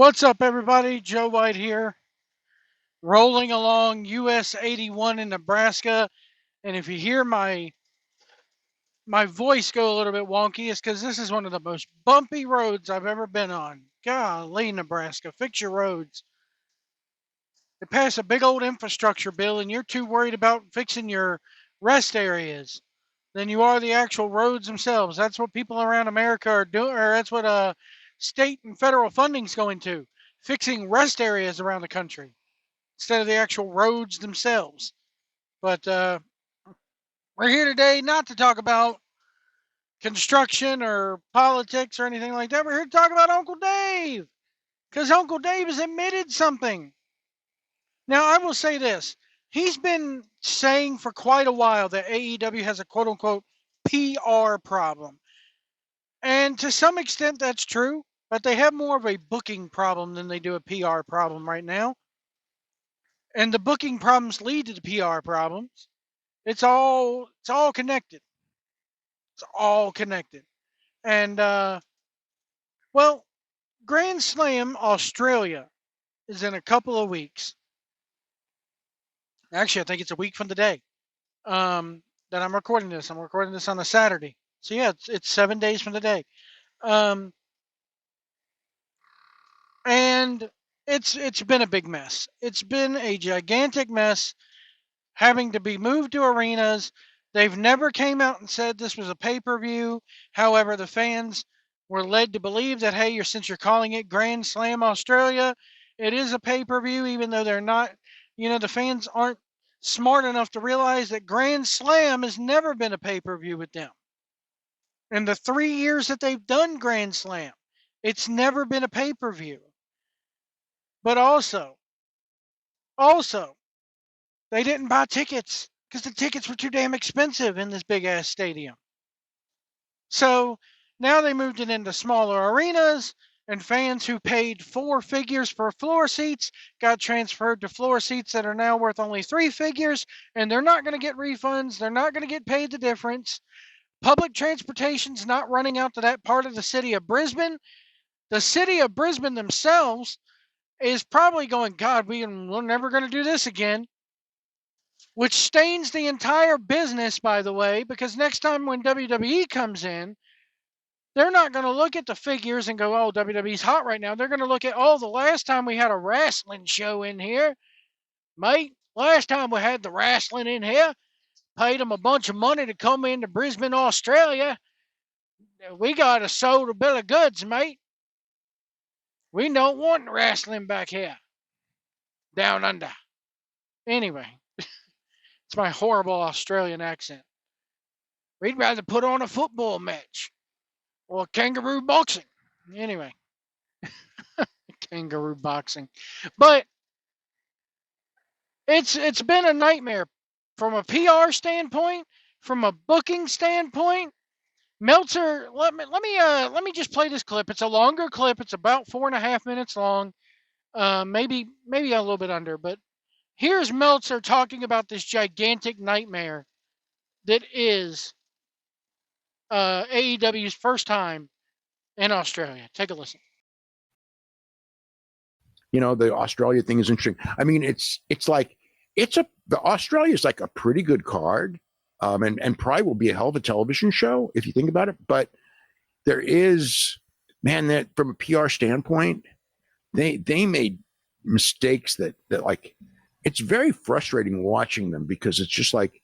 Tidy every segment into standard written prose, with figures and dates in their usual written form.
What's up, everybody? Joe White here, rolling along US 81 in Nebraska. And if you hear my voice go a little bit wonky, it's because this is one of the most bumpy roads I've ever been on. Golly, Nebraska, fix your roads. They pass a big old infrastructure bill, and you're too worried about fixing your rest areas than you are the actual roads themselves. That's what people around America are doing, or that's what state and federal funding's going to, fixing rest areas around the country instead of the actual roads themselves. But we're here today not to talk about construction or politics or anything like that. We're here to talk about Uncle Dave because Uncle Dave has admitted something. Now, I will say this. He's been saying for quite a while that AEW has a quote unquote PR problem. And to some extent, that's true, but they have more of a booking problem than they do a PR problem right now. And the booking problems lead to the PR problems. It's all connected. It's all connected. And well, Grand Slam Australia is in a couple of weeks. Actually, I think it's a week from today that I'm recording this. I'm recording this on a Saturday. So yeah, it's 7 days from today. And it's been a big mess. It's been a gigantic mess, having to be moved to arenas. They've never came out and said this was a pay-per-view. However, the fans were led to believe that, hey, since you're calling it Grand Slam Australia, it is a pay-per-view, even though they're not. The fans aren't smart enough to realize that Grand Slam has never been a pay-per-view with them. In the 3 years that they've done Grand Slam, it's never been a pay-per-view. But also, they didn't buy tickets because the tickets were too damn expensive in this big-ass stadium. So now they moved it into smaller arenas, and fans who paid 4 figures for floor seats got transferred to floor seats that are now worth only 3 figures, and they're not going to get refunds. They're not going to get paid the difference. Public transportation's not running out to that part of the city of Brisbane. The city of Brisbane themselves is probably going, God, we're never going to do this again. Which stains the entire business, by the way, because next time when WWE comes in, they're not going to look at the figures and go, oh, WWE's hot right now. They're going to look at, oh, the last time we had a wrestling show in here, mate, last time we had the wrestling in here, paid them a bunch of money to come into Brisbane, Australia. We got a sold a bill of goods, mate. We don't want wrestling back here, down under. Anyway, it's my horrible Australian accent. We'd rather put on a football match or kangaroo boxing. Anyway, kangaroo boxing. But it's been a nightmare from a PR standpoint, from a booking standpoint. Meltzer, let me just play this clip. It's a longer clip. It's about 4.5 minutes long, maybe a little bit under. But here's Meltzer talking about this gigantic nightmare that is AEW's first time in Australia. Take a listen. The Australia thing is interesting. I mean, the Australia is like a pretty good card. And probably will be a hell of a television show if you think about it. But there is, man, that from a PR standpoint, they made mistakes that like, it's very frustrating watching them because it's just like,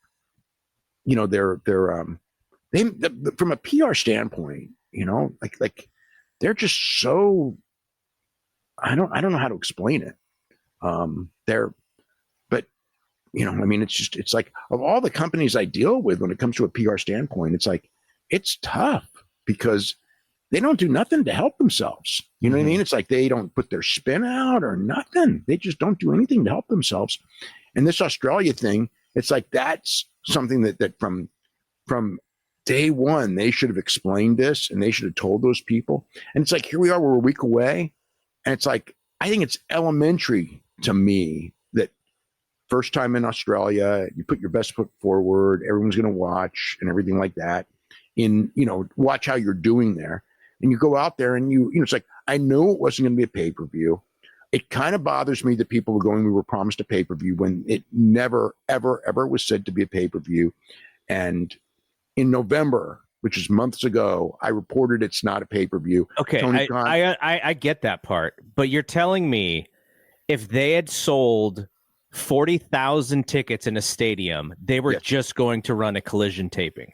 they're from a PR standpoint, like they're just so, I don't know how to explain it. It's like of all the companies I deal with when it comes to a PR standpoint, it's like, it's tough because they don't do nothing to help themselves. You know what I mean? It's like they don't put their spin out or nothing. They just don't do anything to help themselves. And this Australia thing, it's like, that's something that from day one, they should have explained this and they should have told those people. And it's like, here we are, we're a week away. And it's like, I think it's elementary to me that first time in Australia, you put your best foot forward, everyone's going to watch and everything like that. Watch how you're doing there. And you go out there and it's like, I knew it wasn't going to be a pay-per-view. It kind of bothers me that people were going, we were promised a pay-per-view when it never, ever, ever was said to be a pay-per-view. And in November, which is months ago, I reported it's not a pay-per-view. Okay, Tony Khan, I get that part, but you're telling me if they had sold 40,000 tickets in a stadium, they were just going to run a Collision taping.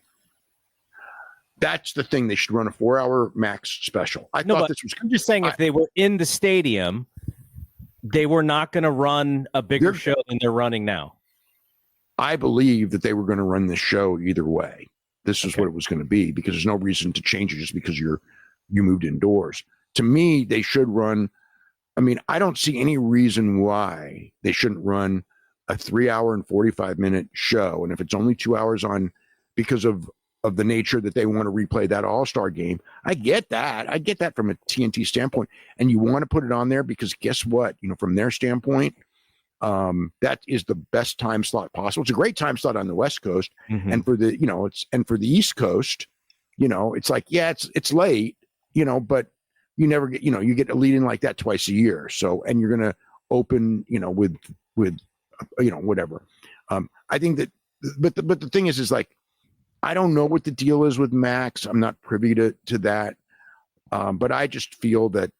That's the thing. They should run a 4-hour max special. I thought this was. I'm just saying, if they were in the stadium, they were not going to run a bigger show than they're running now. I believe that they were going to run this show either way. This is what it was going to be, because there's no reason to change it just because you moved indoors. To me, they should run. I mean, I don't see any reason why they shouldn't run a 3-hour and 45-minute show. And if it's only 2 hours on, because of the nature that they want to replay that All-Star game, I get that. I get that from a TNT standpoint. And you want to put it on there because guess what? From their standpoint, that is the best time slot possible. It's a great time slot on the West Coast, and for the for the East Coast, it's like, yeah, it's late, but you never get, you get a lead in like that twice a year. So, and you're gonna open, with whatever. I think that, but the thing is like, I don't know what the deal is with Max. I'm not privy to that, but I just feel that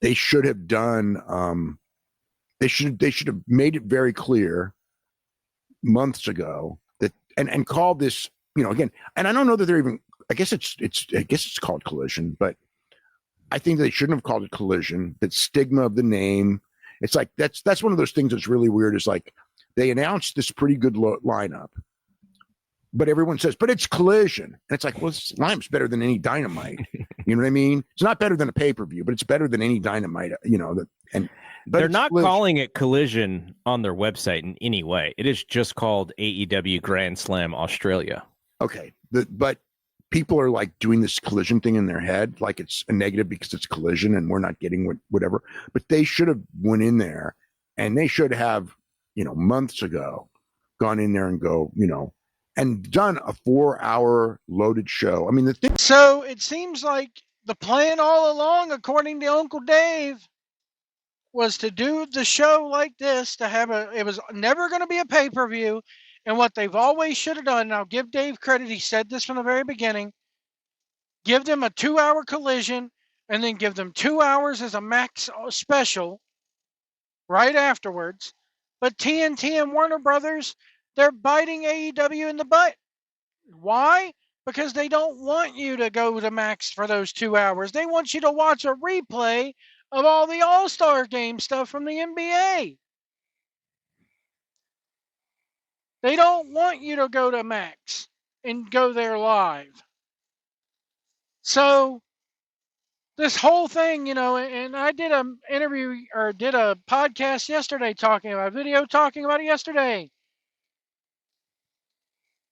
they should have done. They should have made it very clear months ago that and called this, again. And I don't know that they're even. I guess it's called Collision, but I think they shouldn't have called it Collision. That stigma of the name. It's like that's one of those things that's really weird. Is like they announced this pretty good lineup, but everyone says, but it's Collision. And it's like, well, this lineup's better than any Dynamite. You know what I mean? It's not better than a pay-per-view, but it's better than any Dynamite, but they're not calling it Collision on their website in any way. It is just called AEW Grand Slam Australia. Okay. But people are like doing this Collision thing in their head, like it's a negative because it's Collision and we're not getting whatever. But they should have went in there and they should have, months ago gone in there and go, and done a 4-hour loaded show. I mean, So it seems like the plan all along, according to Uncle Dave, was to do the show like this, to have it was never going to be a pay-per-view. And what they've always should have done, and I'll give Dave credit, he said this from the very beginning, give them a 2-hour Collision and then give them 2 hours as a max special right afterwards. But TNT and Warner Brothers, they're biting AEW in the butt. Why? Because they don't want you to go to Max for those 2 hours. They want you to watch a replay of all the All-Star Game stuff from the NBA. They don't want you to go to Max and go there live. So this whole thing, and I did an interview or did a podcast yesterday talking about it yesterday.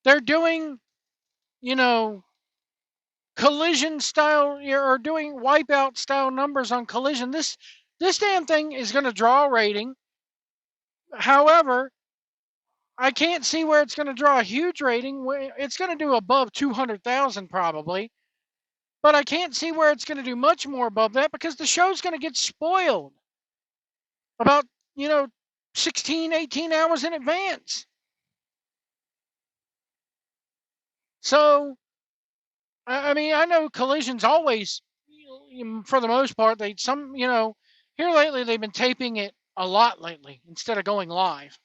They're doing, Collision style, or doing Wipeout style numbers on Collision. This damn thing is going to draw a rating. However, I can't see where it's going to draw a huge rating. It's going to do above 200,000 probably. But I can't see where it's going to do much more above that because the show's going to get spoiled about, 16, 18 hours in advance. So, I mean, I know Collision's always, for the most part, here lately they've been taping it a lot lately instead of going live.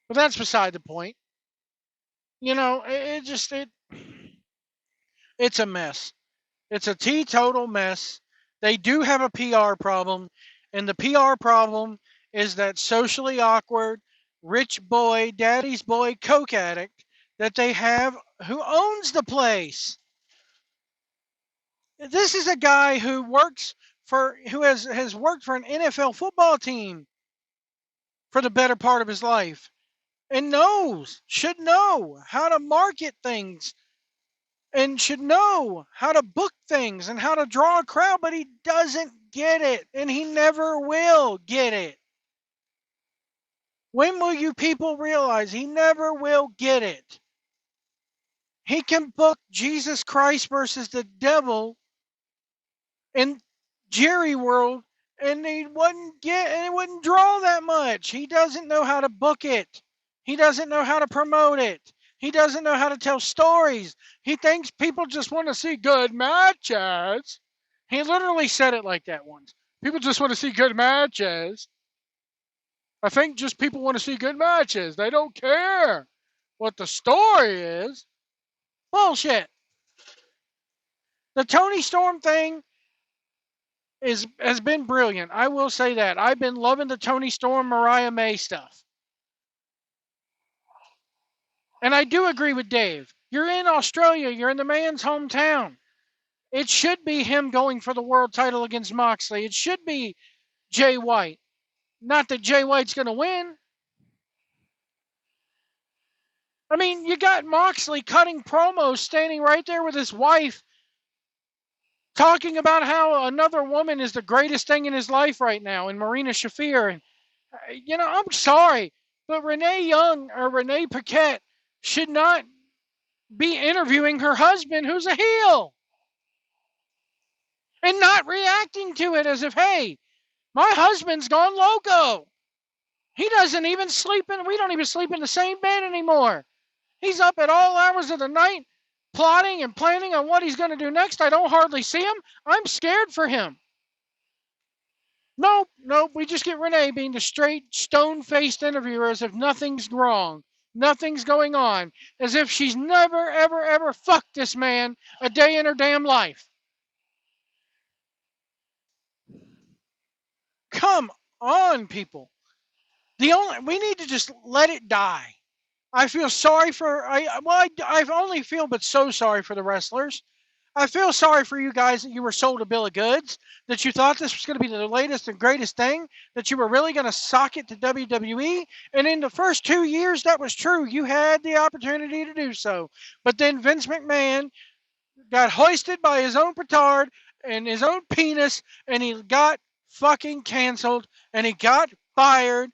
But that's beside the point. It's a mess. It's a teetotal mess. They do have a PR problem, and the PR problem is that socially awkward, rich boy, daddy's boy, coke addict that they have who owns the place. This is a guy who has worked for an NFL football team for the better part of his life and should know how to market things and should know how to book things and how to draw a crowd, but he doesn't get it, and he never will get it. When will you people realize he never will get it? He can book Jesus Christ versus the devil in Jerry World, and it wouldn't draw that much. He doesn't know how to book it. He doesn't know how to promote it. He doesn't know how to tell stories. He thinks people just want to see good matches. He literally said it like that once. People just want to see good matches. I think just people want to see good matches. They don't care what the story is. Bullshit. The Tony Storm thing has been brilliant. I will say that. I've been loving the Tony Storm, Mariah May stuff. And I do agree with Dave. You're in Australia. You're in the man's hometown. It should be him going for the world title against Moxley. It should be Jay White. Not that Jay White's going to win. I mean, you got Moxley cutting promos, standing right there with his wife, talking about how another woman is the greatest thing in his life right now, and Marina Shafir. And, I'm sorry, but Renee Paquette should not be interviewing her husband, who's a heel, and not reacting to it as if, hey, my husband's gone loco. He doesn't even we don't even sleep in the same bed anymore. He's up at all hours of the night plotting and planning on what he's going to do next. I don't hardly see him. I'm scared for him. Nope. We just get Renee being the straight, stone-faced interviewer as if nothing's wrong. Nothing's going on. As if she's never, ever, ever fucked this man a day in her damn life. Come on, people. We need to just let it die. I feel sorry I only feel but so sorry for the wrestlers. I feel sorry for you guys that you were sold a bill of goods, that you thought this was going to be the latest and greatest thing, that you were really going to sock it to WWE. And in the first 2 years, that was true. You had the opportunity to do so. But then Vince McMahon got hoisted by his own petard and his own penis, and he got fucking canceled, and he got fired.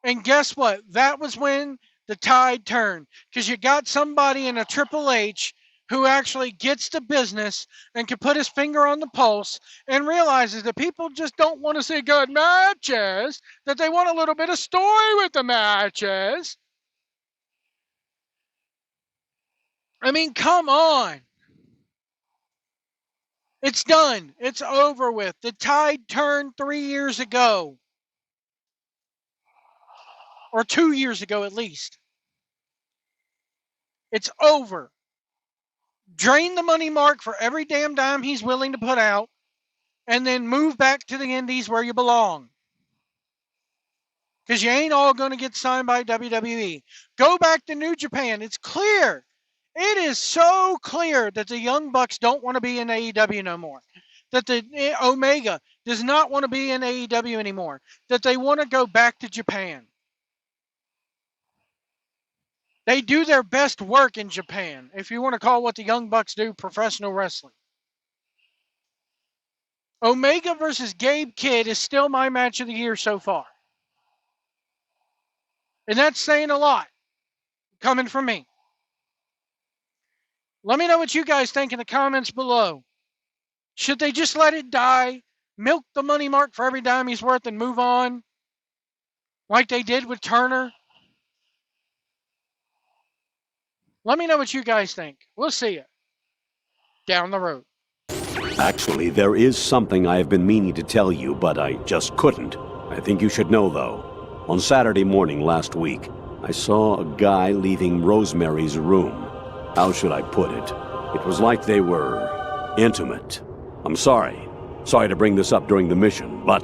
And guess what? That was when the tide turned, because you got somebody in a Triple H who actually gets the business and can put his finger on the pulse and realizes that people just don't want to see good matches, that they want a little bit of story with the matches. I mean, come on. It's done. It's over with. The tide turned 3 years ago. Or 2 years ago at least. It's over. Drain the money mark for every damn dime he's willing to put out, and then move back to the indies where you belong. Because you ain't all going to get signed by WWE. Go back to New Japan. It's clear. It is so clear that the Young Bucks don't want to be in AEW no more. That the Omega does not want to be in AEW anymore. That they want to go back to Japan. They do their best work in Japan, if you want to call what the Young Bucks do professional wrestling. Omega versus Gabe Kidd is still my match of the year so far. And that's saying a lot, coming from me. Let me know what you guys think in the comments below. Should they just let it die, milk the money mark for every dime he's worth, and move on, like they did with Turner? Let me know what you guys think. We'll see you down the road. Actually, there is something I have been meaning to tell you, but I just couldn't. I think you should know, though. On Saturday morning last week, I saw a guy leaving Rosemary's room. How should I put it? It was like they were intimate. I'm sorry. Sorry to bring this up during the mission, but